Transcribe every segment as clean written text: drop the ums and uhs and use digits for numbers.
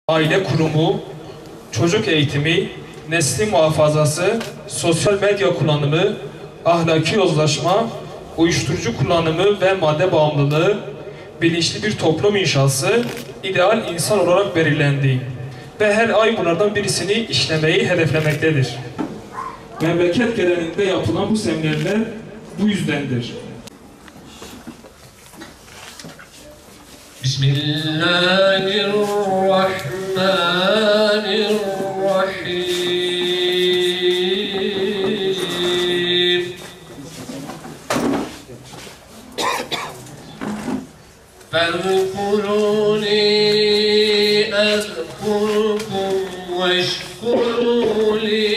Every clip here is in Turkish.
Aile kurumu, çocuk eğitimi, nesli muhafazası, sosyal medya kullanımı, ahlaki yozlaşma, uyuşturucu kullanımı ve madde bağımlılığı, bilinçli bir toplum inşası, ideal insan olarak belirlendi ve her ay bunlardan birisini işlemeyi hedeflemektedir. Memleket genelinde yapılan bu seminerler bu yüzdendir. Bismillahirrahmanirrahim. فاذكروني أذكركم واشكروا لي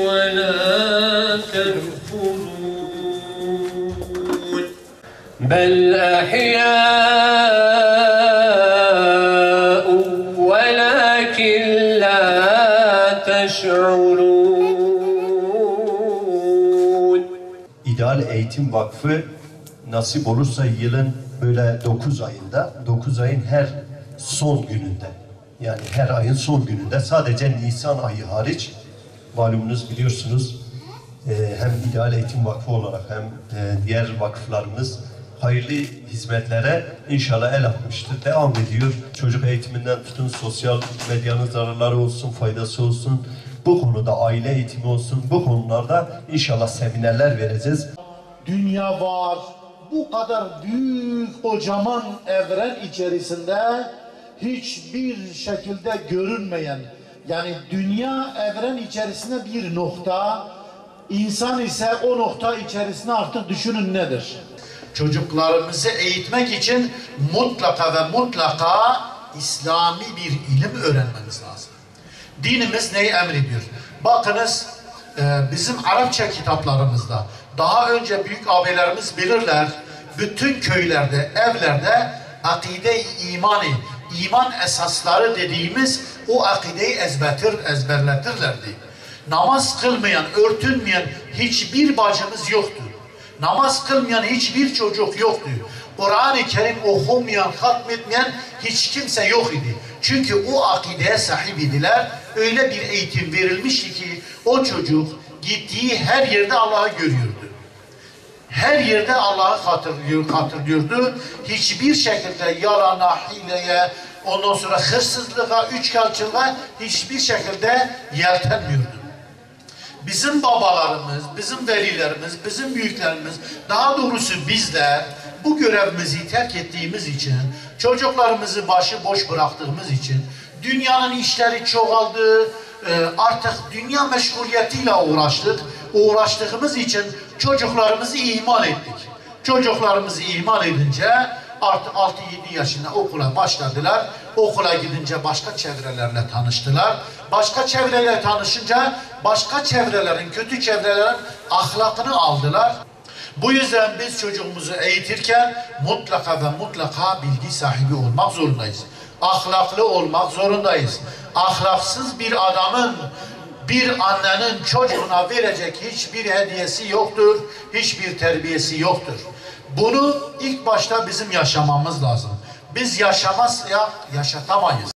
ولا تكفرون بل أحياء ولكن لا تشعرون. İdeal Eğitim Vakfı nasip olursa yılın böyle 9 ayında, 9 ayın her son gününde, yani her ayın son gününde, sadece Nisan ayı hariç, malumunuz biliyorsunuz, hem İdeal Eğitim Vakfı olarak hem diğer vakıflarımız hayırlı hizmetlere inşallah el atmıştır, devam ediyor. Çocuk eğitiminden tutun, sosyal medyanın zararları olsun, faydası olsun, bu konuda aile eğitimi olsun, bu konularda inşallah seminerler vereceğiz. Dünya var, bu kadar büyük, kocaman evren içerisinde hiçbir şekilde görünmeyen, yani dünya evren içerisinde bir nokta, insan ise o nokta içerisinde artık düşünün nedir? Çocuklarımızı eğitmek için mutlaka ve mutlaka İslami bir ilim öğrenmemiz lazım. Dinimiz neyi emrediyor? Bakınız, bizim Arapça kitaplarımızda daha önce büyük abilerimiz bilirler, bütün köylerde, evlerde akide-i iman esasları dediğimiz o akideyi ezberletirlerdi. Namaz kılmayan, örtünmeyen hiçbir bacımız yoktu. Namaz kılmayan hiçbir çocuk yoktu. Kur'an-ı Kerim okumayan, hatmetmeyen hiç kimse yok idi. Çünkü o akideye sahip idiler. Öyle bir eğitim verilmişti ki o çocuk gittiği her yerde Allah'ı görüyordu. Her yerde Allah'ı hatırlıyordu. Hiçbir şekilde yalana, hileye, ondan sonra hırsızlığa, üçkağıtçılığa hiçbir şekilde yeltenmiyordu. Bizim babalarımız, bizim velilerimiz, bizim büyüklerimiz, daha doğrusu bizler bu görevimizi terk ettiğimiz için, çocuklarımızı başıboş bıraktığımız için, dünyanın işleri çoğaldı, artık dünya meşguliyetiyle uğraştığımız için çocuklarımızı ihmal ettik. Çocuklarımızı ihmal edince artık 6-7 yaşında okula başladılar. Okula gidince başka çevrelerle tanıştılar. Başka çevrelerle tanışınca başka çevrelerin, kötü çevrelerin ahlakını aldılar. Bu yüzden biz çocuğumuzu eğitirken mutlaka ve mutlaka bilgi sahibi olmak zorundayız. Ahlaklı olmak zorundayız. Ahlaksız bir adamın, bir annenin çocuğuna verecek hiçbir hediyesi yoktur, hiçbir terbiyesi yoktur. Bunu ilk başta bizim yaşamamız lazım. Biz yaşamazsak yaşatamayız.